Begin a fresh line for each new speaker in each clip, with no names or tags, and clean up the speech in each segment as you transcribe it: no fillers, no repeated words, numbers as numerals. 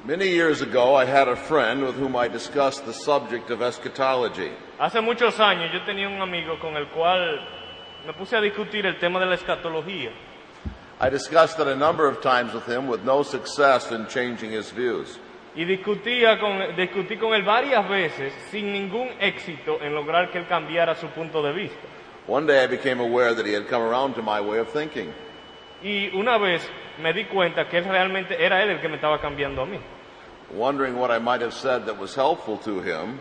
Many years ago, I had a friend with whom I discussed the subject of eschatology.
Hace muchos años yo tenía un amigo con el cual me puse a discutir el tema de la escatología.
I discussed it a number of times with him with no success in changing his views.
Y discutí con él varias veces sin ningún éxito en lograr que él cambiara su punto de vista.
One day I became aware that he had come around to my way of thinking.
Y una vez me di cuenta que realmente era él el que me estaba cambiando a mí.
Wondering what I might have said that was helpful to him,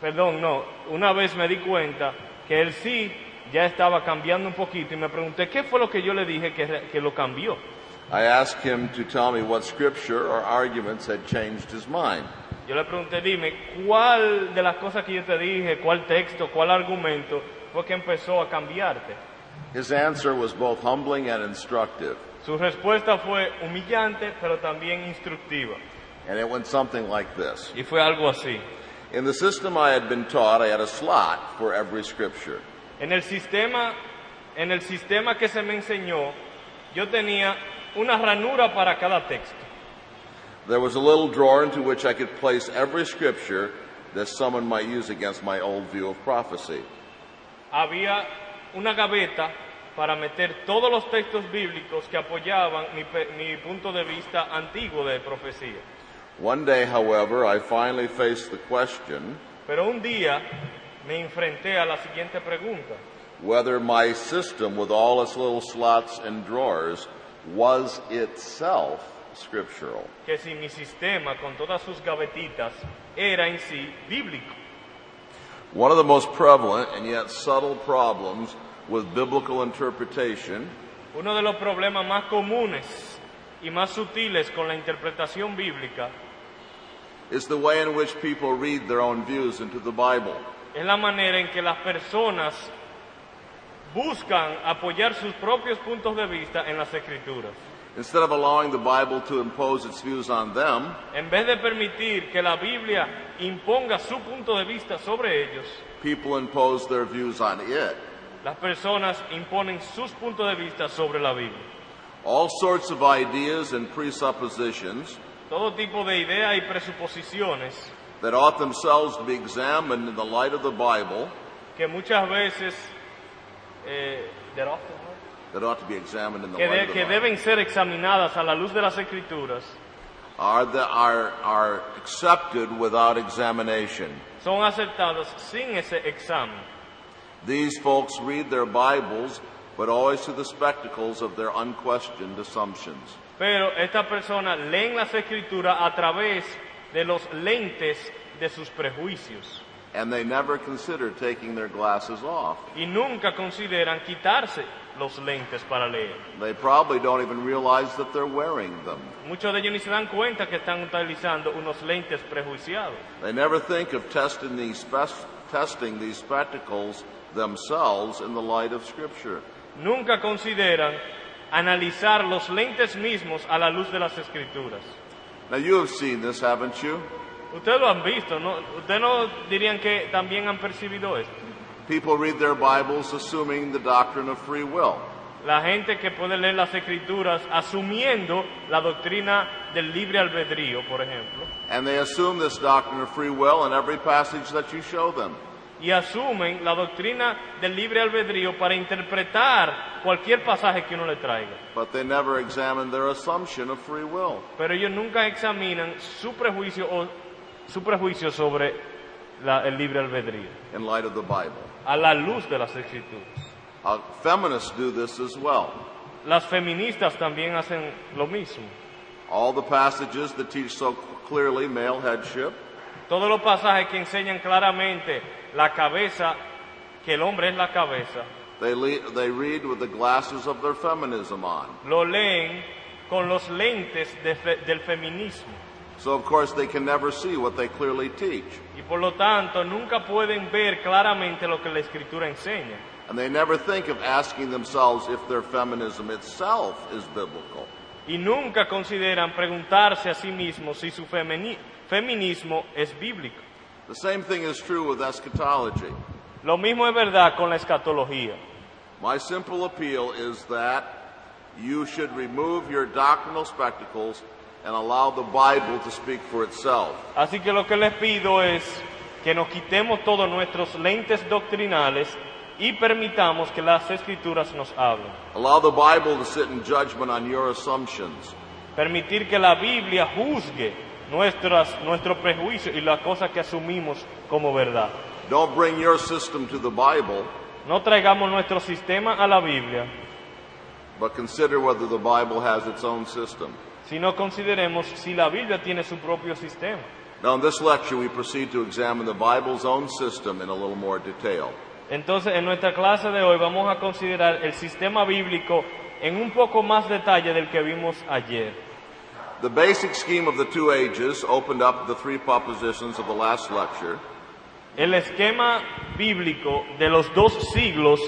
Una vez me di cuenta que él sí ya estaba cambiando un poquito y me pregunté qué fue lo que yo le dije que lo cambió.
I asked him to tell me what scripture or arguments had changed his mind.
Yo le pregunté, dime, ¿cuál de las cosas que yo te dije, cuál texto, cuál argumento fue que empezó a cambiarte?
His answer was both humbling and instructive,
Su respuesta fue humillante, pero también instructiva.
and it went something like this.
Y fue algo así.
In the system I had been taught, I had a slot for every scripture.
En el sistema que se me enseñó, yo tenía una ranura para cada texto.
There was a little drawer into which I could place every scripture that someone might use against my old view of prophecy.
Había una gaveta para meter todos los textos bíblicos que apoyaban mi punto de vista antiguo de profecía.
One day, however, I finally faced the question
Pero un día me enfrenté a la siguiente pregunta:
whether my system with all its little slots and drawers was itself scriptural.
que si mi sistema con todas sus gavetitas era en sí bíblico.
One of the most prevalent and yet subtle problems with biblical interpretation
Uno de los problemas más comunes y más sutiles con la interpretación bíblica
is the way in which people read their own views into the Bible.
es la manera en que las personas buscan apoyar sus propios puntos de vista en las Escrituras.
Instead of allowing the Bible to impose its views on them,
En vez de permitir que la Biblia imponga su punto de vista sobre ellos,
people impose their views on it.
las personas imponen sus puntos de vista sobre la Biblia.
All sorts of ideas and presuppositions
Todo tipo de ideas y presuposiciones
that ought themselves to be examined in the light of the Bible,
que muchas veces
that ought to be examined in the light of the
que
Bible,
deben ser examinadas a la luz de las Escrituras
are accepted without examination.
son aceptadas sin ese examen.
These folks read their Bibles, but always through the spectacles of their unquestioned assumptions.
Pero estas personas leen las Escrituras a través de los lentes de sus prejuicios
And they never consider taking their glasses off.
y nunca consideran quitarse los lentes para leer.
They probably don't even realize that they're wearing them.
Muchos de ellos ni se dan cuenta que están utilizando unos lentes prejuiciados.
They never think of testing these spectacles themselves in the light of Scripture.
Nunca consideran analizar los lentes mismos a la luz de las Escrituras.
Now you have seen this, haven't you?
Ustedes lo han visto, ¿no? Ustedes no dirían que también han percibido esto.
People read their Bibles assuming the doctrine of free will.
La gente que puede leer las Escrituras asumiendo la doctrina del libre albedrío, por ejemplo,
And they assume this doctrine of free will in every passage that you show them.
y asumen la doctrina del libre albedrío para interpretar cualquier pasaje que uno le traiga.
But they never examine their assumption of free will.
Pero ellos nunca examinan su prejuicio sobre el libre albedrío
In light of the Bible.
a la luz de las Escrituras.
Feminists do this as well.
Las feministas también hacen lo mismo.
All the passages that teach so clearly male headship,
Todos los pasajes que enseñan claramente la cabeza, que el hombre es la cabeza,
they read with the glasses of their feminism on.
lo leen con los lentes del feminismo.
So of course they can never see what they clearly teach.
Y por lo tanto nunca pueden ver claramente lo que la Escritura enseña.
And they never think of asking themselves if their feminism itself is biblical.
Y nunca consideran preguntarse a sí mismos si su feminismo es bíblico.
The same thing is true with eschatology.
Lo mismo es verdad con la escatología.
My simple appeal is that you should remove your doctrinal spectacles and allow the Bible to speak for itself.
Así que lo que les pido es que nos quitemos todos nuestros lentes doctrinales y permitamos que las Escrituras nos hablen.
Allow the Bible to sit in judgment on your assumptions.
Permitir que la Biblia juzgue nuestro prejuicio y las cosas que asumimos como verdad.
Don't bring your system to the Bible,
No traigamos nuestro sistema a la Biblia,
but consider whether the Bible has its own system.
sino consideremos si la Biblia tiene su propio sistema.
Now, in this lecture, we proceed to examine the Bible's own system in a little more detail.
Entonces, en nuestra clase de hoy vamos a considerar el sistema bíblico en un poco más detalle del que vimos ayer.
The basic scheme of the two ages opened up the three propositions of the last lecture.
El esquema bíblico de los dos siglos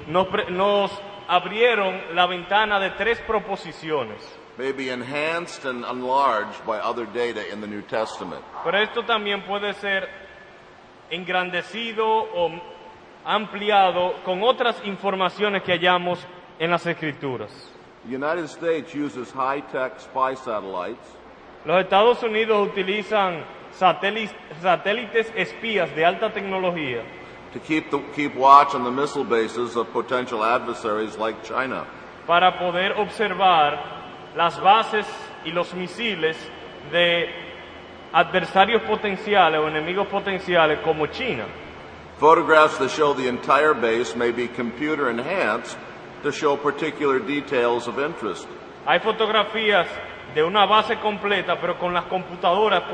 nos abrieron la ventana de tres proposiciones.
May be enhanced and enlarged by other data in the New Testament.
Pero esto también puede ser engrandecido o ampliado con otras informaciones que hallamos en las Escrituras.
The United States uses high-tech spy satellites
Los Estados Unidos utilizan satélites espías de alta tecnología
to keep watch on the missile bases of potential adversaries like China.
para poder observar las bases y los misiles de adversarios potenciales o enemigos potenciales como China.
Photographs that show the entire base may be computer enhanced to show particular details of interest.
Hay fotografías de una base completa, pero con las computadoras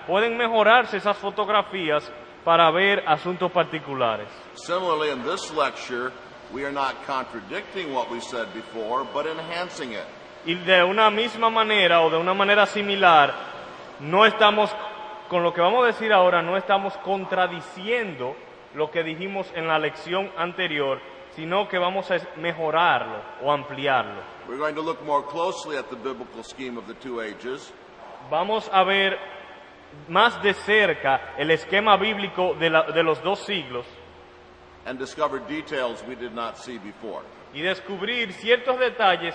pueden mejorarse esas fotografías para ver asuntos particulares.
Similarly, in this lecture, we are not contradicting what we said before, but enhancing it.
Y de una misma manera o de una manera similar, no estamos, con lo que vamos a decir ahora, no estamos contradiciendo lo que dijimos en la lección anterior, sino que vamos a mejorarlo o ampliarlo.
We're going to look more closely at the biblical scheme of the two ages,
Vamos a ver más de cerca el esquema bíblico de los dos siglos
and discover details we did not see before.
y descubrir ciertos detalles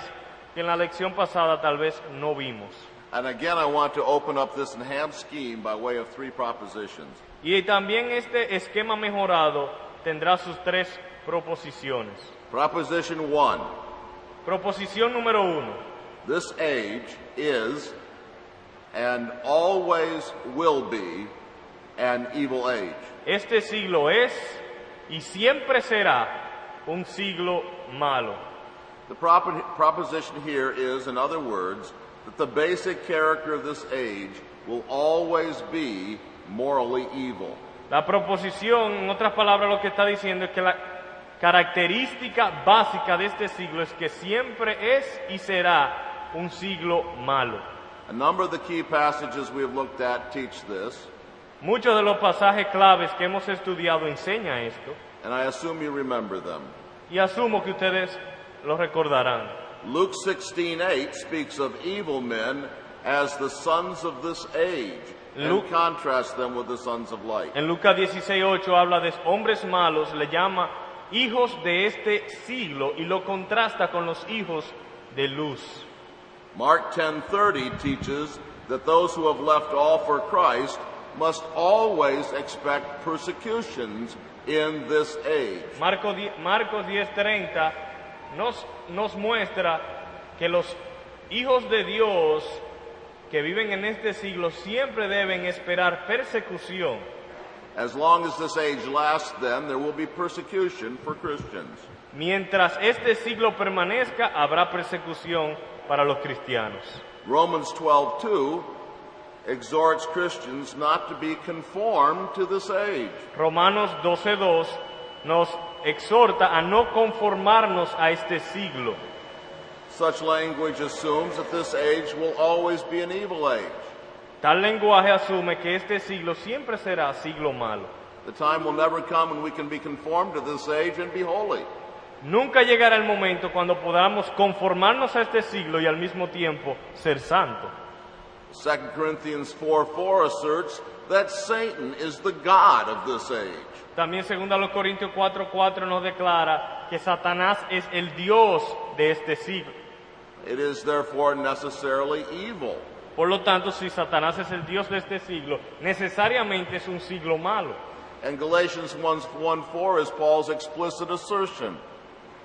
que en la lección pasada tal vez no vimos.
And again, I want to open up this enhanced scheme by way of three propositions.
Y también este esquema mejorado tendrá sus tres proposiciones.
Proposition 1,
Proposición número 1.
this age is and always will be an evil age.
Este siglo es y siempre será un siglo malo.
The proposition here is, in other words, that the basic character of this age will always be morally evil.
La proposición, en otras palabras, lo que está diciendo es que la característica básica de este siglo es que siempre es y será un siglo malo.
A number of the key passages we have looked at teach this,
Muchos de los pasajes claves que hemos estudiado enseñan esto,
and I assume you remember them.
y asumo que ustedes lo recordarán.
Luke 16:8 speaks of evil men as the sons of this age and contrasts them with the sons of light.
En Lucas 16:8 habla de hombres malos, le llama hijos de este siglo y lo contrasta con los hijos de luz.
Mark 10:30 teaches that those who have left all for Christ must always expect persecutions in this age.
Marcos 10:30 nos muestra que los hijos de Dios que viven en este siglo siempre deben esperar persecución.
As long as this age lasts, then, there will be persecution for Christians.
Mientras este siglo permanezca, habrá persecución para los cristianos.
Romans 12:2 exhorts Christians not to be conformed to this age.
Romanos 12:2 nos exhorta a no conformarnos a este siglo.
Such language assumes that this age will always be an evil age.
Tal lenguaje asume que este siglo siempre será siglo malo.
The time will never come when we can be conformed to this age and be holy.
Nunca llegará el momento cuando podamos conformarnos a este siglo y al mismo tiempo ser santo.
2 Corinthians 4:4 asserts that Satan is the god of this age.
También 2 Corintios 4:4 nos declara que Satanás es el Dios de este siglo.
It is therefore necessarily evil.
Por lo tanto, si Satanás es el Dios de este siglo, necesariamente es un siglo malo.
And Galatians 1:4 is Paul's explicit assertion.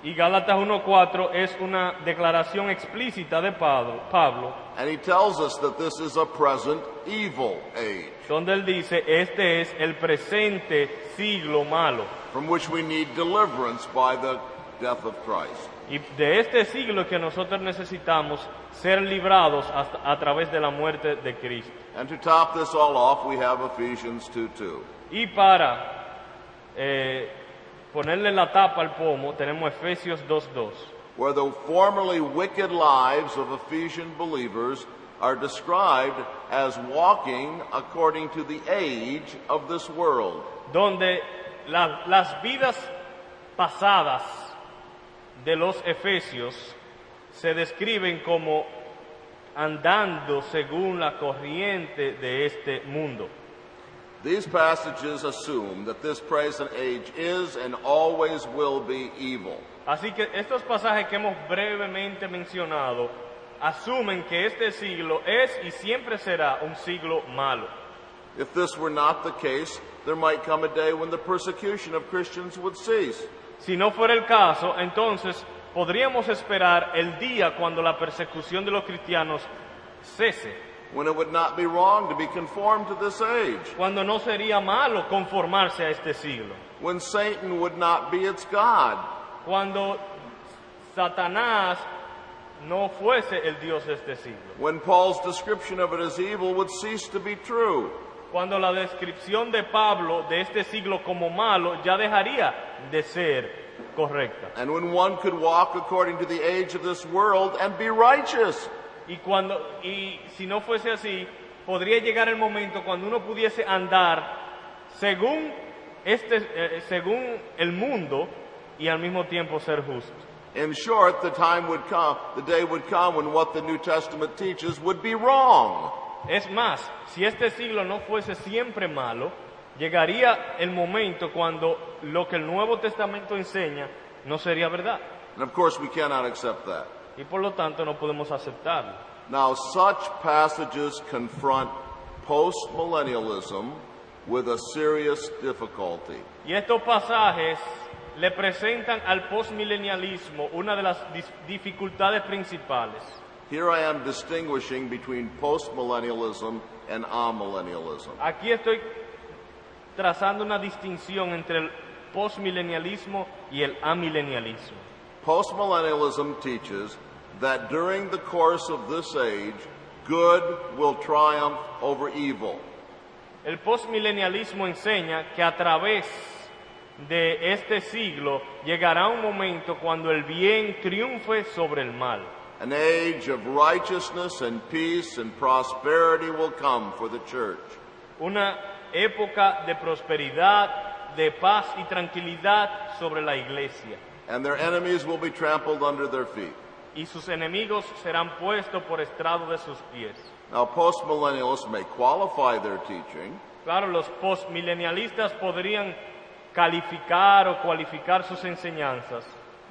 Y Gálatas 1:4 es una declaración explícita de Pablo,
And he tells us that this is a present evil age,
donde él dice, este es el presente siglo malo.
from which we need deliverance by the death of Christ.
Y de este siglo que nosotros necesitamos ser librados a través de la muerte de Cristo.
And to top this all off, we have Ephesians 2:2.
Y para ponerle la tapa al pomo, tenemos Efesios 2:2.
Where the formerly wicked lives of Ephesian believers are described as walking according to the age of this world.
Donde las vidas pasadas de los efesios se describen como andando según la corriente de este mundo.
These passages assume that this present age is and always will be evil.
Así que estos pasajes que hemos brevemente mencionado asumen que este siglo es y siempre será un siglo malo.
If this were not the case, there might come a day when the persecution of Christians would cease.
Si no fuera el caso, entonces podríamos esperar el día cuando la persecución de los cristianos cese,
When it would not be wrong to be conformed to this age.
cuando no sería malo conformarse a este siglo,
When Satan would not be its God.
cuando Satanás no fuese el Dios de este siglo,
When Paul's description of it as evil would cease to be true.
cuando la descripción de Pablo de este siglo como malo ya dejaría de ser correcta,
And when one could walk according to the age of this world and be righteous.
y si no fuese así, podría llegar el momento cuando uno pudiese andar según el mundo y al mismo tiempo ser justo.
In short, the day would come when what the New Testament teaches would be wrong.
Es más, si este siglo no fuese siempre malo, llegaría el momento cuando lo que el Nuevo Testamento enseña no sería verdad.
And of course, we cannot accept that.
Y por lo tanto no podemos aceptarlo.
Now, such passages confront postmillennialism with a serious difficulty.
Y estos pasajes le presentan al postmilenialismo una de las dificultades principales.
Here I am distinguishing between postmillennialism and amillennialism.
Aquí estoy trazando una distinción entre el postmilenialismo y el amilenialismo.
Postmillennialism teaches that during the course of this age, good will triumph over evil.
El postmilenialismo enseña que a través de este siglo llegará un momento cuando el bien triunfe sobre el mal.
An age of righteousness and peace and prosperity will come for the church.
Una época de prosperidad, de paz y tranquilidad sobre la iglesia.
And their enemies will be trampled under their feet.
Y sus enemigos serán puestos por estrado de sus pies.
Now, postmillennialists may qualify their teaching
Claro, los postmilenialistas podrían calificar o cualificar sus enseñanzas.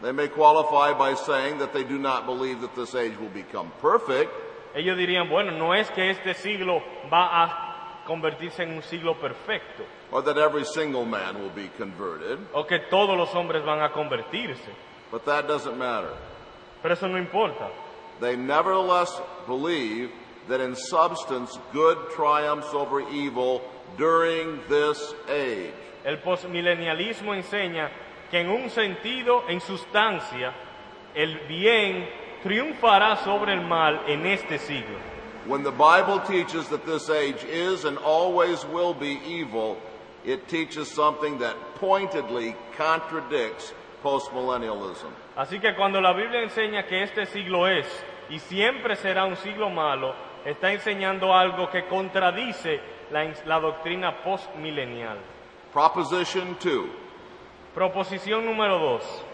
They may qualify by saying that they do not believe that this age will become perfect,
Ellos dirían, bueno, no es que este siglo va a convertirse en un siglo perfecto,
or that every single man will be converted,
o que todos los hombres van a convertirse,
but that doesn't matter.
pero eso no importa.
They nevertheless believe that in substance good triumphs over evil during this age.
El postmilenialismo enseña que en un sentido, en sustancia, el bien triunfará sobre el mal en este siglo.
When the Bible teaches that this age is and always will be evil, it teaches something that pointedly contradicts postmillennialism.
Así que cuando la Biblia enseña que este siglo es y siempre será un siglo malo, está enseñando algo que contradice la doctrina postmilenial.
Proposition 2.
Proposición número 2.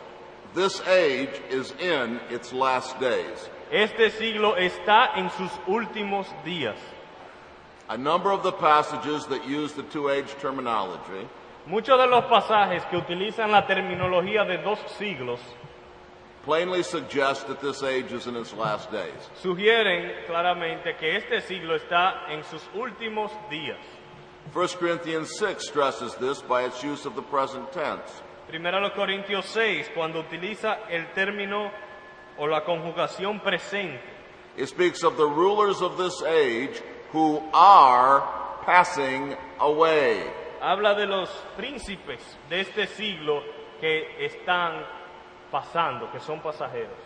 This age is in its last days.
Este siglo está en sus últimos días.
A number of the passages that use the two-age terminology
Muchos de los pasajes que utilizan la terminología de dos siglos
plainly suggest that this age is in its last days.
Sugieren claramente que este siglo está en sus últimos días.
1 Corinthians 6 stresses this by its use of the present tense.
Primero los Corintios 6, cuando utiliza el término o la conjugación presente,
It speaks of the rulers of this age who are passing away.
habla de los príncipes de este siglo que están pasando, que son pasajeros.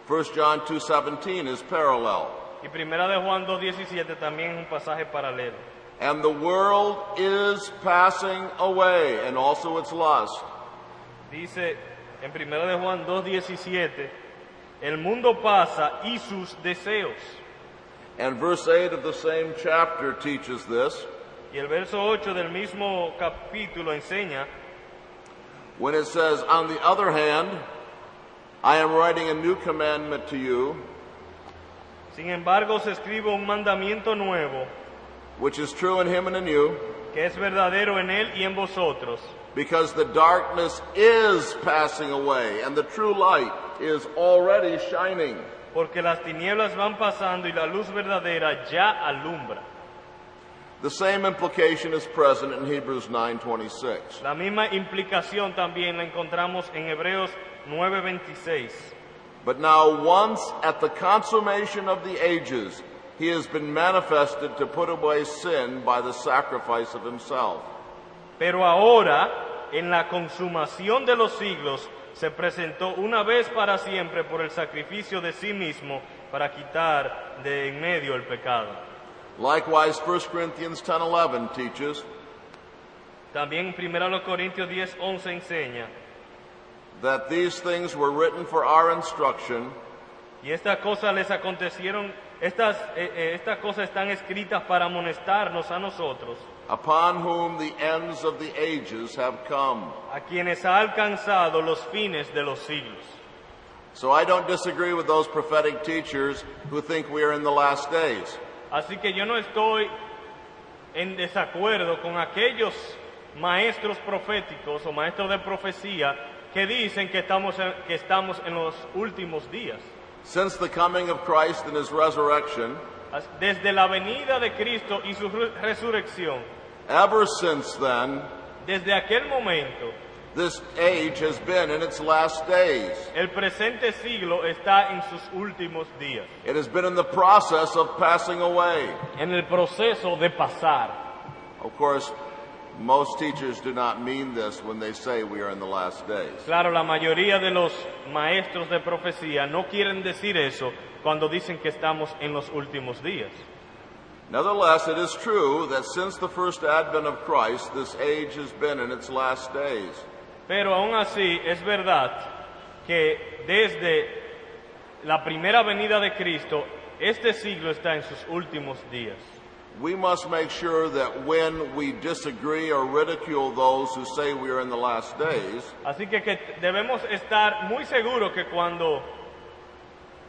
1 John 2:17 is parallel.
Y primera de Juan 2:17 también es un pasaje paralelo.
And the world is passing away, and also its lust.
Dice en primera de Juan 2:17, el mundo pasa y sus deseos.
And verse 8 of the same chapter teaches this,
Y el verso 8 del mismo capítulo enseña,
when it says, on the other hand, I am writing a new commandment to you,
sin embargo os escribo un mandamiento nuevo,
which is true in him and in you,
que es verdadero en él y en vosotros,
because the darkness is passing away, and the true light is already shining.
porque las tinieblas van pasando y la luz verdadera ya alumbra.
The same implication is present in Hebrews 9:26.
La misma implicación también la encontramos en Hebreos 9:26.
But now once at the consummation of the ages, he has been manifested to put away sin by the sacrifice of himself.
Pero ahora, en la consumación de los siglos, se presentó una vez para siempre por el sacrificio de sí mismo para quitar de en medio el pecado.
Likewise, 1 Corinthians 10:11 teaches
También en 1 Corintios 10:11 enseña,
that these things were written for our instruction,
y estas cosas les acontecieron, estas cosas están escritas para amonestarnos a nosotros,
upon whom the ends of the ages have come.
a quienes ha alcanzado los fines de los siglos.
So I don't disagree with those prophetic teachers who think we are in the last days.
Así que yo no estoy en desacuerdo con aquellos maestros proféticos o maestros de profecía que dicen que estamos en los últimos días.
Since the coming of Christ and his resurrection,
Desde la venida de Cristo y su resurrección,
ever since then,
desde aquel momento,
this age has been in its last days.
el presente siglo está en sus últimos días,
It has been in the process of passing away.
en el proceso de pasar.
Of course, most teachers do not mean this when they say we are in the last days.
Claro, la mayoría de los maestros de profecía no quieren decir eso cuando dicen que estamos en los últimos días.
Nevertheless, it is true that since the first advent of Christ, this age has been in its last days.
Pero aún así es verdad que desde la primera venida de Cristo, este siglo está en sus últimos días.
We must make sure that when we disagree or ridicule those who say we are in the last days,
Así que debemos estar muy seguros que cuando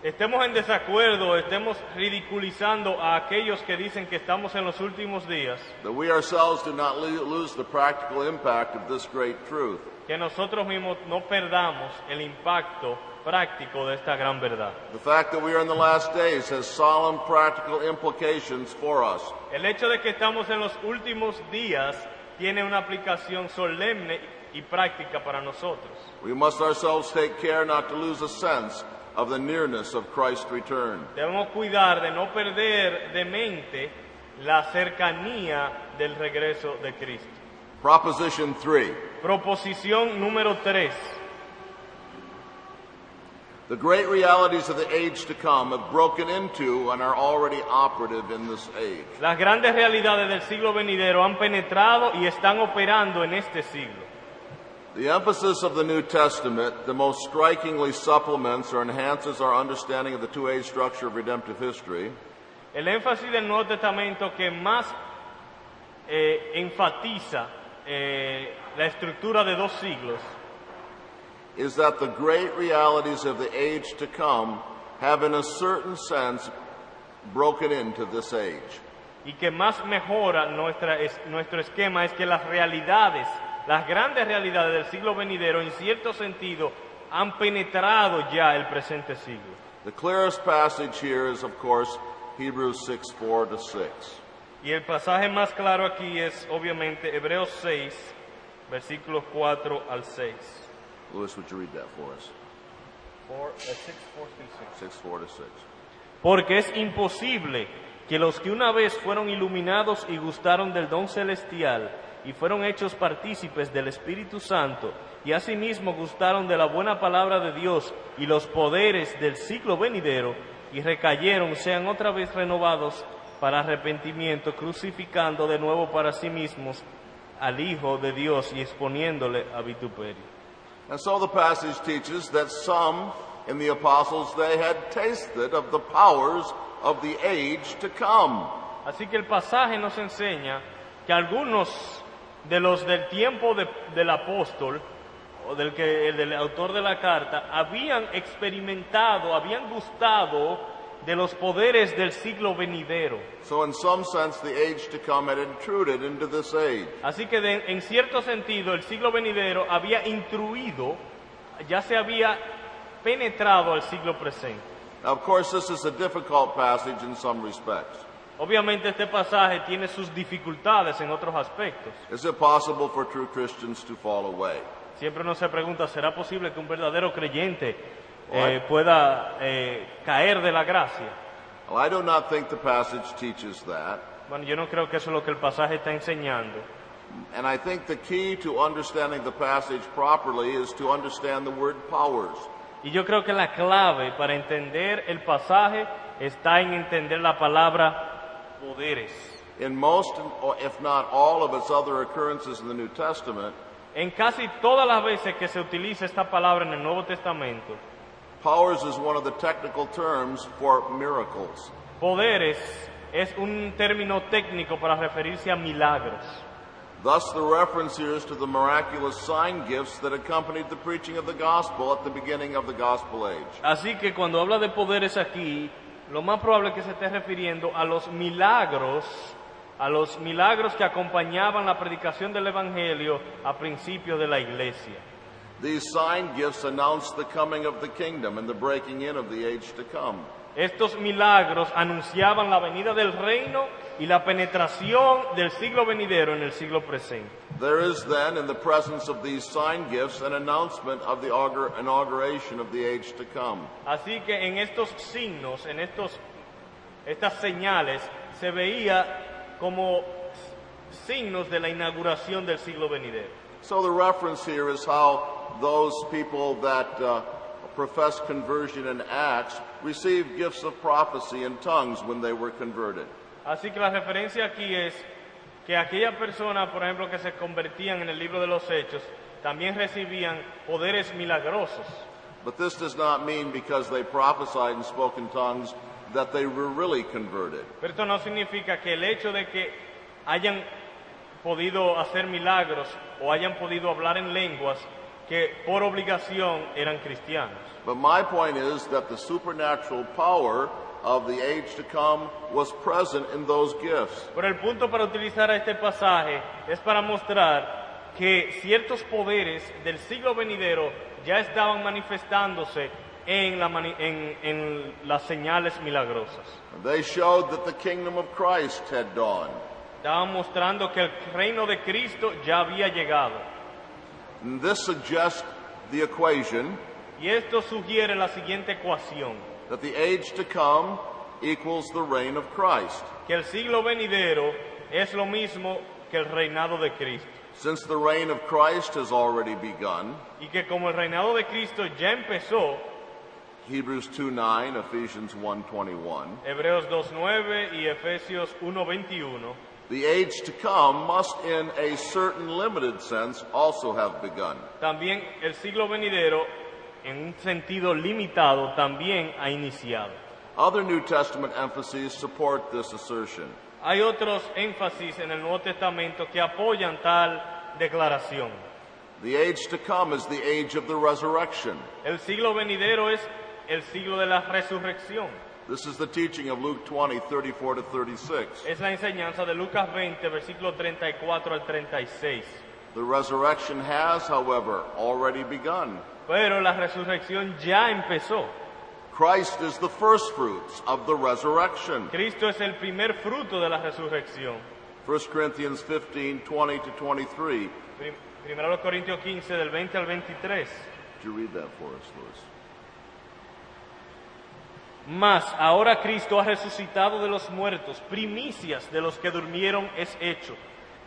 estemos en desacuerdo, estemos ridiculizando a aquellos que dicen que estamos en los últimos días,
that we ourselves do not lose the practical impact of this great truth.
que nosotros mismos no perdamos el impacto práctico de esta gran verdad.
The fact that we are in the last days has solemn practical implications for us.
El hecho de que estamos en los últimos días tiene una aplicación solemne y práctica para nosotros.
We must ourselves take care not to lose a sense of the nearness of Christ's return.
Debemos cuidar de no perder de mente la cercanía del regreso de Cristo.
Proposition 3.
Proposición número 3.
The great realities of the age to come have broken into and are already operative in this age.
Las grandes realidades del siglo venidero han penetrado y están operando en este siglo.
The emphasis of the New Testament, the most strikingly supplements or enhances our understanding of the two-age structure of redemptive history,
El énfasis del Nuevo Testamento que más enfatiza la estructura de dos siglos
is that the great realities of the age to come have in a certain sense broken into this age.
y que más mejora nuestro esquema es que las realidades, las grandes realidades del siglo venidero en cierto sentido han penetrado ya el presente siglo.
The clearest passage here is, of course, Hebrews 6:4-6.
Y el pasaje más claro aquí es, obviamente, Hebreos 6, versículos 4 al 6.
Louis, would you read that for us? 6:4-6.
Porque es imposible que los que una vez fueron iluminados y gustaron del don celestial y fueron hechos partícipes del Espíritu Santo y asimismo gustaron de la buena palabra de Dios y los poderes del siglo venidero y recayeron, sean otra vez renovados para arrepentimiento, crucificando de nuevo para sí mismos al Hijo de Dios y exponiéndole a vituperio.
And so the passage teaches that some in the apostles' day had tasted of the powers of the age to come.
Así que el pasaje nos enseña que algunos de los del tiempo del apóstol o del autor de la carta habían experimentado, habían gustado de los poderes del siglo venidero.
So in some sense the age to come had intruded into this age.
Así que en cierto sentido el siglo venidero había intruido, ya se había penetrado al siglo presente.
Now, of course, this is a difficult passage in some respects.
Obviamente este pasaje tiene sus dificultades en otros aspectos.
Is it possible for true Christians to fall away?
Siempre uno se pregunta, ¿será posible que un verdadero creyente pueda caer de la gracia?
Well, I do not think the passage teaches that.
Bueno, yo no creo que eso es lo que el pasaje está enseñando.
And I think the key to understanding the passage properly is to understand the word powers.
Y yo creo que la clave para entender el pasaje está en entender la palabra poderes.
In most, if not all of its other occurrences in the New Testament,
En casi todas las veces que se utiliza esta palabra en el Nuevo Testamento,
powers is one of the technical terms for miracles.
poderes es un término técnico para referirse a milagros.
Thus, the reference here is to the miraculous sign gifts that accompanied the preaching of the gospel at the beginning of the gospel age.
Así que cuando habla de poderes aquí, lo más probable es que se esté refiriendo a los milagros que acompañaban la predicación del Evangelio a principios de la iglesia.
These sign gifts announced the coming of the kingdom and the breaking in of the age to come.
Estos milagros anunciaban la venida del reino y la penetración del siglo venidero en el siglo presente.
There is then, in the presence of these sign gifts, an announcement of the inauguration of the age to come.
Así que en estos signos, estas señales, se veía como signos de la inauguración del siglo venidero.
So the reference here is how those people that profess conversion in Acts received gifts of prophecy and tongues when they were converted.
Así que la referencia aquí es que aquellas personas, por ejemplo, que se convertían en el libro de los Hechos, también recibían poderes milagrosos.
But this does not mean because they prophesied and spoke in tongues that they were really converted.
Pero esto no significa que el hecho de que hayan podido hacer milagros o hayan podido hablar en lenguas que por obligación eran cristianos.
But my point is that the supernatural power of the age to come was present in those gifts.
Pero el punto para utilizar este pasaje es para mostrar que ciertos poderes del siglo venidero ya estaban manifestándose en las señales milagrosas.
They showed that the kingdom of Christ had dawned.
Estaban mostrando que el reino de Cristo ya había llegado.
And this suggests the equation
Y esto sugiere la siguiente ecuación,
that the age to come equals the reign of Christ.
que el siglo venidero es lo mismo que el reinado de Cristo.
Since the reign of Christ has already begun,
Y que como el reinado de Cristo ya empezó,
Hebrews 2:9, Ephesians 1:21,
Hebreos 2:9 y Efesios 1:21,
the age to come must in a certain limited sense also have begun.
también el siglo venidero, en un sentido limitado, también ha iniciado.
Other New Testament emphases support this assertion.
Hay otros énfasis en el Nuevo Testamento que apoyan tal declaración.
The age to come is the age of the resurrection.
El siglo venidero es el siglo de la resurrección.
This is the teaching of Luke 20:34-36.
Es la enseñanza de Lucas 20, versículo 34 al 36.
The resurrection has, however, already begun.
Pero la resurrección ya empezó.
Christ is the first fruits of the resurrection.
Cristo es el primer fruto de la resurrección.
1 Corinthians 15, 20 to 23.
Primero los Corintios 15, del 20 al 23.
Would you read that for us, Louis?
Mas ahora Cristo ha resucitado de los muertos, primicias de los que durmieron es hecho.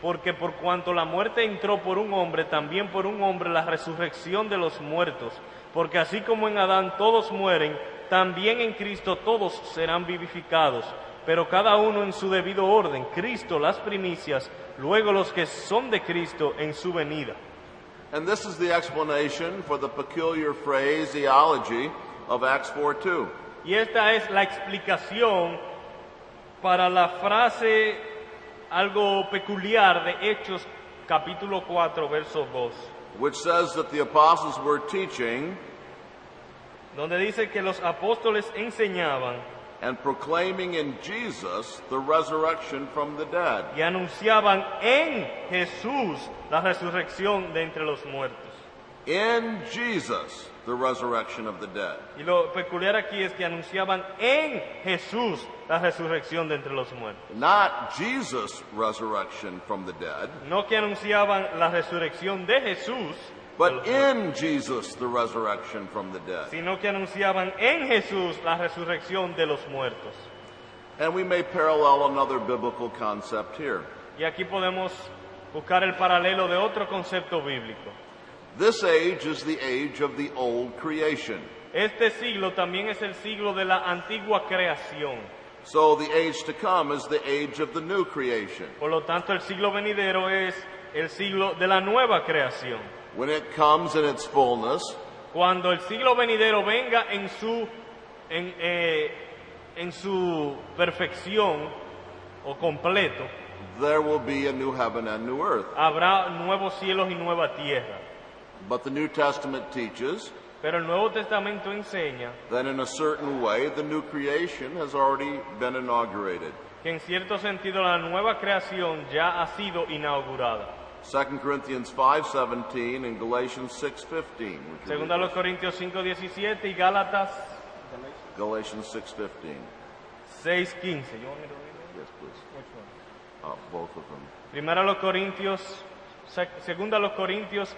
Porque por cuanto la muerte entró por un hombre, también por un hombre la resurrección de los muertos. Porque así como en Adán todos mueren, también en Cristo todos serán vivificados. Pero cada uno en su debido orden, Cristo las primicias, luego los que son de Cristo en su venida.
And this is the explanation for the peculiar phraseology of Acts 4:2.
Y esta es la explicación para la frase algo peculiar de Hechos capítulo 4, verso 2.
Which says that the apostles were teaching
Donde dice que los apóstoles enseñaban
and proclaiming in Jesus the resurrection from the dead.
y anunciaban en Jesús la resurrección de entre los muertos.
In Jesus, the resurrection of the dead.
Y lo peculiar aquí es que anunciaban en Jesús la resurrección de entre los muertos.
Not Jesus' resurrection from the dead,
No que anunciaban la resurrección de Jesús,
but in Jesus, the resurrection from the dead.
sino que anunciaban en Jesús la resurrección de los muertos.
And we may parallel another biblical concept here.
Y aquí podemos buscar el paralelo de otro concepto bíblico.
This age is the age of the old creation.
Este siglo también es el siglo de la antigua creación.
So the age to come is the age of the new creation.
Por lo tanto, el siglo venidero es el siglo de la nueva creación.
When it comes in its fullness,
Cuando el siglo venidero venga en su perfección o completo,
there will be a new heaven and new earth.
habrá nuevos cielos y nueva tierra.
But the New Testament teaches
Pero el Nuevo Testamento enseña
that in a certain way the new creation has already been inaugurated.
que en cierto sentido la nueva creación ya ha sido inaugurada.
2 Corinthians 5:17 and Galatians 6:15.
Segunda a los Corintios 5:17 y Gálatas
Galatians 6:15.
6:15. You want me to read it?
Yes, please.
Which one?
Both of them.
Primera a los Corintios, segunda a los Corintios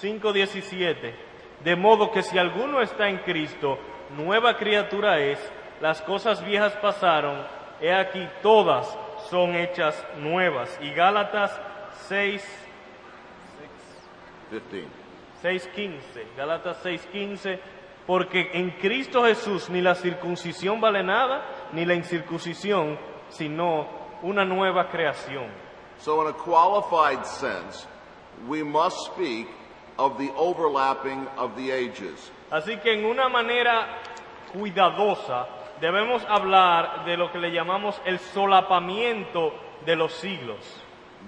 5:17. De modo que si alguno está en Cristo, nueva criatura es, las cosas viejas pasaron, he aquí todas son hechas nuevas. Y Gálatas 6:15. Gálatas 6:15. Porque en Cristo Jesús ni la circuncisión vale nada, ni la incircuncisión, sino una nueva creación.
So in a qualified sense, we must speak of the overlapping of the ages.
Así que en una manera cuidadosa debemos hablar de lo que le llamamos el solapamiento de los siglos.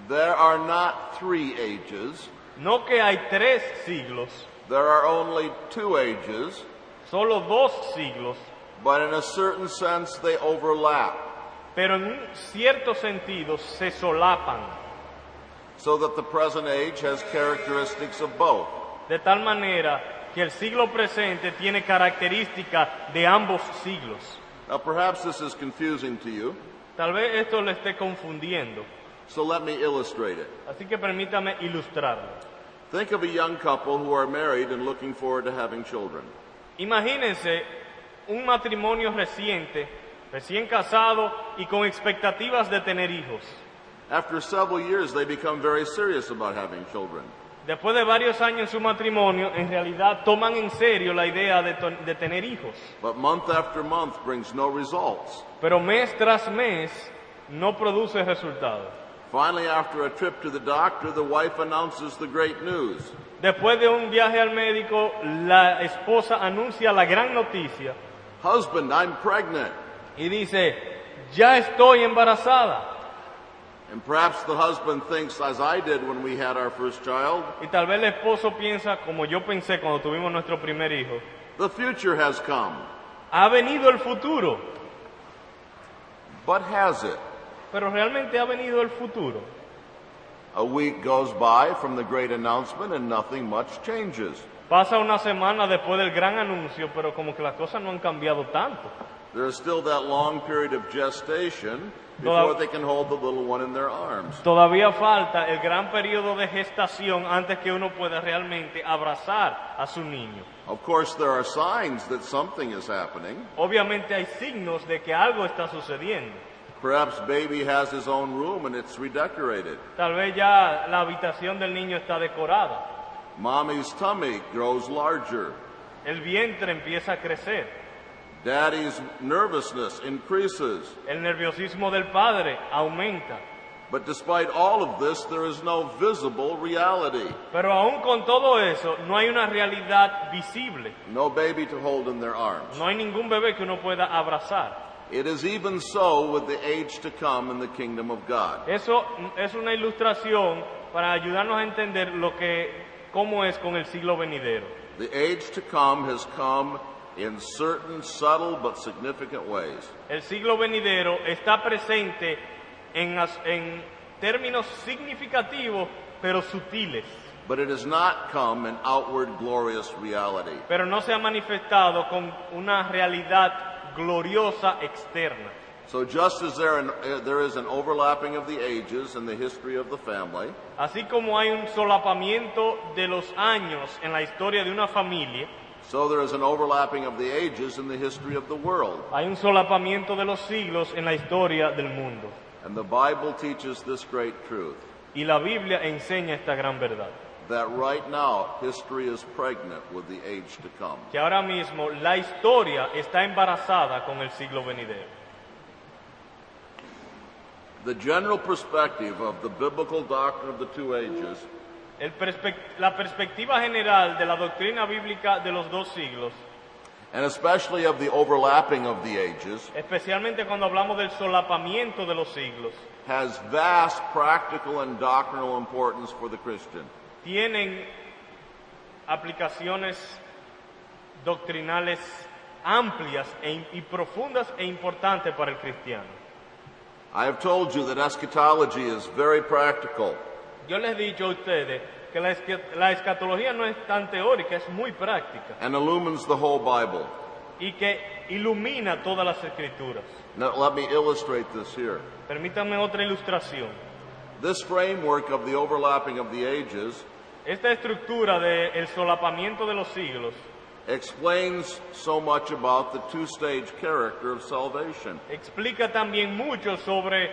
There are not 3 ages,
No que hay 3 siglos,
there are only 2 ages,
solo 2 siglos,
but in a certain sense they overlap,
pero en un cierto sentido se solapan,
so that the present age has characteristics of both.
de tal manera que el siglo presente tiene características de ambos siglos.
Now perhaps this is confusing to you,
Tal vez esto le esté confundiendo,
so let me illustrate it.
así que permítame ilustrarlo.
Think of a young couple who are married and looking forward to having children.
Imagínense un matrimonio recién casado y con expectativas de tener hijos.
After several years, they become very serious about having children.
Después de varios años en su matrimonio, en realidad toman en serio la idea de tener hijos.
But month after month brings no results.
Pero mes tras mes no produce resultados.
Finally, after a trip to the doctor, the wife announces the great news.
Después de un viaje al médico, la esposa anuncia la gran noticia
Husband, I'm pregnant.
y dice, ya estoy embarazada.
And perhaps the husband thinks, as I did when we had our first child,
Y tal vez el esposo piensa, como yo pensé cuando tuvimos nuestro primer hijo,
the future has come.
ha venido el futuro.
But has it?
Pero realmente ha venido el futuro.
A week goes by from the great announcement and nothing much changes.
Pasa una semana después del gran anuncio, pero como que las cosas no han cambiado tanto.
There is still that long period of gestation before they can hold the little one in their arms.
Todavía falta el gran periodo de gestación antes que uno pueda realmente abrazar a su niño.
Of course, there are signs that something is happening.
Obviamente hay signos de que algo está sucediendo.
Perhaps baby has his own room and it's redecorated.
Tal vez ya la habitación del niño está decorada.
Mommy's tummy grows larger.
El vientre empieza a crecer.
Daddy's nervousness increases.
El nerviosismo del padre aumenta.
But despite all of this, there is no visible reality.
Pero aún con todo eso, no hay una realidad visible.
No baby to hold in their arms.
No hay ningún bebé que uno pueda abrazar.
It is even so with the age to come in the kingdom of God.
Eso es una ilustración para ayudarnos a entender cómo es con el siglo venidero.
The age to come has come in certain subtle but significant ways.
El siglo venidero está presente en términos significativos pero sutiles.
But it has not come in outward glorious reality.
Pero no se ha manifestado con una realidad gloriosa externa.
So just as there is an overlapping of the ages in the history of the family,
Así como hay un solapamiento de los años en la historia de una familia,
so there is an overlapping of the ages in the history of the world.
hay un solapamiento de los siglos en la historia del mundo.
And the Bible teaches this great truth,
Y la Biblia enseña esta gran verdad,
that right now history is pregnant with the age to come.
que ahora mismo la historia está embarazada con el siglo venidero.
The general perspective of the biblical doctrine of the two ages
La perspectiva general de la doctrina bíblica de los dos siglos,
and especially of the overlapping of the ages,
especialmente cuando hablamos del solapamiento de los siglos,
has vast practical and doctrinal importance for the Christian.
tienen aplicaciones doctrinales amplias y profundas e importantes para el cristiano.
I have told you that eschatology is very practical.
Yo les he dicho a ustedes que la escatología no es tan teórica, es muy práctica
And illumines the whole Bible.
y que ilumina todas las escrituras.
Now, let me illustrate this here.
Permítanme otra ilustración.
This framework of the overlapping of the ages
Esta estructura del solapamiento de los siglos
explains so much about the two-stage character of salvation.
explica también mucho sobre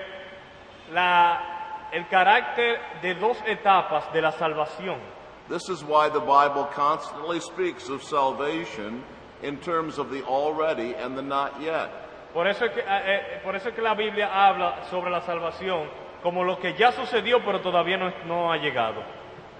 el carácter de dos etapas de la salvación.
This is why the Bible constantly speaks of salvation in terms of the already and the not yet.
Por eso es que la Biblia habla sobre la salvación como lo que ya sucedió pero todavía no ha llegado.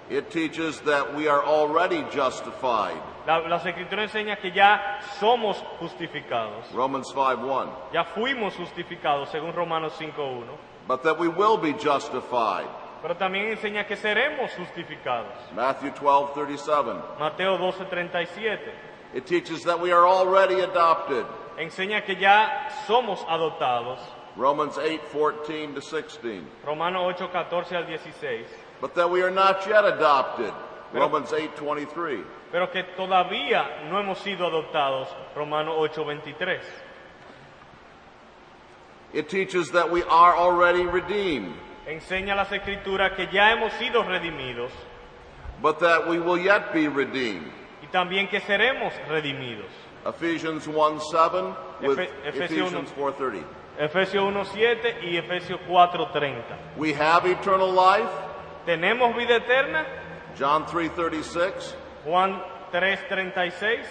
It teaches that we are already justified.
Las escrituras enseñan que ya somos justificados.
Romans 5:1.
Ya fuimos justificados según Romanos 5:1.
But that we will be justified.
Pero también enseña que seremos justificados.
Matthew 12:37.
Mateo 12:37.
It teaches that we are already adopted.
Enseña que ya somos adoptados.
Romans 8:14-16.
Romanos 8:14 al 16.
But that we are not yet adopted. Romans 8:23.
Pero que todavía no hemos sido adoptados. Romanos 8:23.
It teaches that we are already redeemed,
Enseña las escrituras que ya hemos sido redimidos
but that we will yet be redeemed.
y también que seremos redimidos.
Ephesians 1:7 with
Efesios
Ephesians 4:30.
Efesios 1:7 y Efesios 4:30.
We have eternal life.
Tenemos vida eterna,
John 3:36.
Juan 3:36,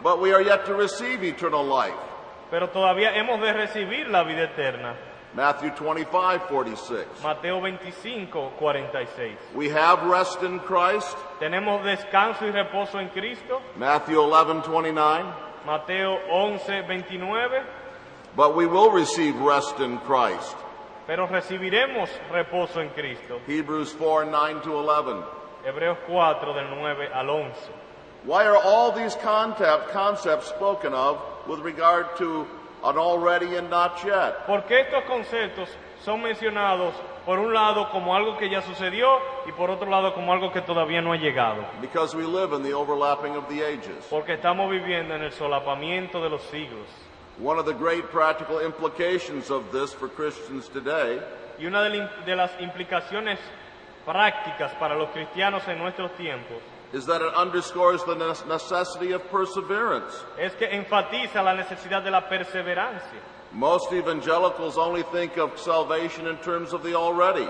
But we are yet to receive eternal life.
pero todavía hemos de recibir la vida eterna.
Matthew 25:46.
Mateo 25:46.
We have rest in Christ.
Tenemos descanso y reposo en Cristo.
Matthew 11:29.
Mateo 11:29.
But we will receive rest in Christ.
Pero recibiremos reposo en Cristo.
Hebrews 4:9-11.
Hebreos 4 del 9 al 11.
Why are all these concepts spoken of with regard to an already and not yet.
Porque estos conceptos son mencionados por un lado como algo que ya sucedió y por otro lado como algo que todavía no ha llegado.
Because we live in the overlapping of the ages.
Porque estamos viviendo en el solapamiento de los siglos.
One of the great practical implications of this for Christians today
Y una de las implicaciones prácticas para los cristianos en nuestros tiempos
is that it underscores the necessity of perseverance.
es que enfatiza la necesidad de la perseverancia.
Most evangelicals only think of salvation in terms of the already.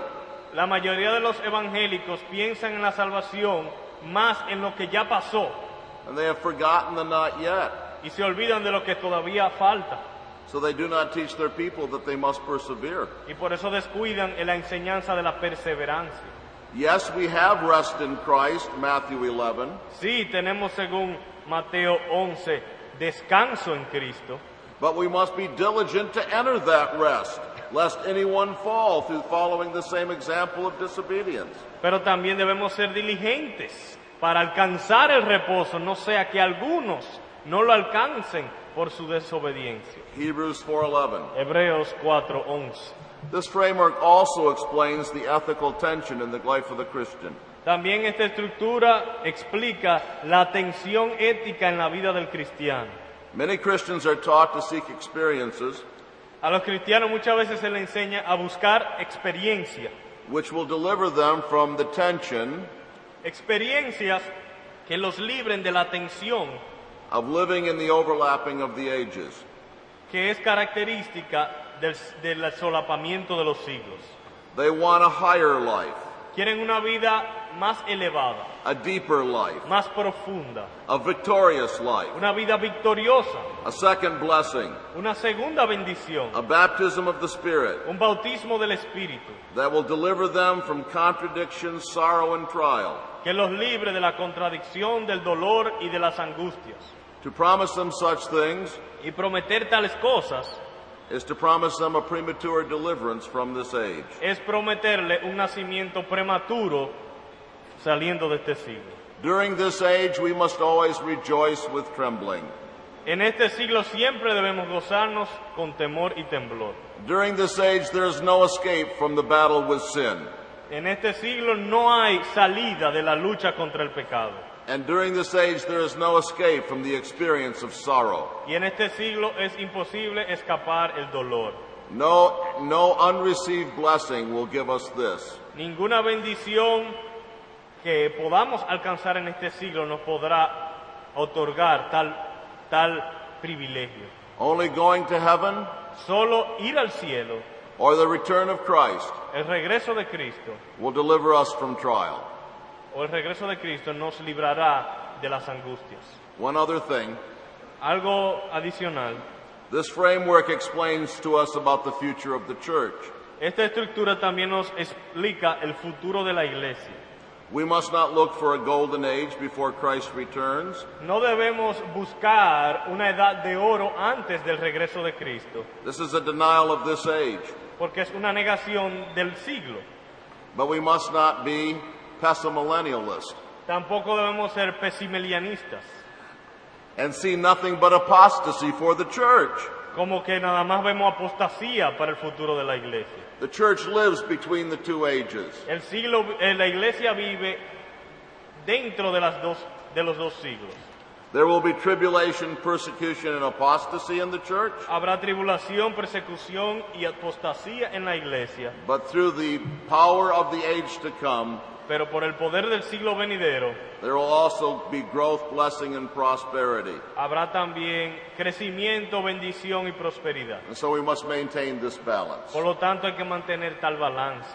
La mayoría de los evangélicos piensan en la salvación más en lo que ya pasó
And they have forgotten the not yet.
y se olvidan de lo que todavía falta.
So they do not teach their people that they must persevere.
Y por eso descuidan en la enseñanza de la perseverancia.
Yes, we have rest in Christ, Matthew 11,
Sí, tenemos según Mateo 11 descanso en Cristo,
but we must be diligent to enter that rest, lest anyone fall through following the same example of disobedience.
pero también debemos ser diligentes para alcanzar el reposo, no sea que algunos no lo alcancen por su desobediencia.
Hebrews 4:11.
Hebreos 4:11.
This framework also explains the ethical tension in the life of the Christian.
También esta estructura explica la tensión ética en la vida del cristiano.
Many Christians are taught to seek experiences
A los cristianos muchas veces se les enseña a buscar experiencia,
which will deliver them from the tension
experiencias que los libren de la tensión
of living in the overlapping of the ages.
que es característica del solapamiento de los siglos.
They want a higher life,
Quieren una vida más elevada,
a deeper life,
más profunda,
a victorious life,
una vida victoriosa,
a second blessing,
una segunda bendición,
a baptism of the Spirit
un bautismo del Espíritu,
that will deliver them from contradiction, sorrow, and trial.
que los libre de la contradicción, del dolor y de las angustias.
To promise them such things
Y prometer tales cosas
is to promise them a premature deliverance from this age.
es prometerle un nacimiento prematuro saliendo de este siglo.
During this age, we must always rejoice with trembling.
En este siglo siempre debemos gozarnos con temor y temblor.
During this age, there is no escape from the battle with sin.
En este siglo no hay salida de la lucha contra el pecado.
And during this age, there is no escape from the experience of sorrow.
Y en este siglo es imposible escapar el dolor.
No unreceived blessing will give us this.
Ninguna bendición que podamos alcanzar en este siglo nos podrá otorgar tal privilegio.
Only going to heaven
Solo ir al cielo,
or the return of Christ
el regreso de Cristo,
will deliver us from trial.
o el regreso de Cristo nos librará de las angustias.
One other thing,
Algo adicional,
this framework explains to us about the future of the church.
esta estructura también nos explica el futuro de la iglesia.
We must not look for a golden age before Christ returns.
No debemos buscar una edad de oro antes del regreso de Cristo,
This is a denial of this age.
porque es una negación del siglo.
But we must not be pessimillennialists
Tampoco debemos ser pesimelianistas,
and see nothing but apostasy for the church.
como que nada más vemos apostasía para el futuro de la iglesia.
The church lives between the two ages.
La iglesia vive dentro de los dos siglos.
There will be tribulation, persecution, and apostasy in the church,
Habrá tribulación, persecución y apostasía en la iglesia,
but through the power of the age to come,
pero por el poder del siglo venidero
there will also be growth, blessing, and prosperity.
habrá también crecimiento, bendición y prosperidad.
And so we must maintain this balance.
Por lo tanto hay que mantener tal balance.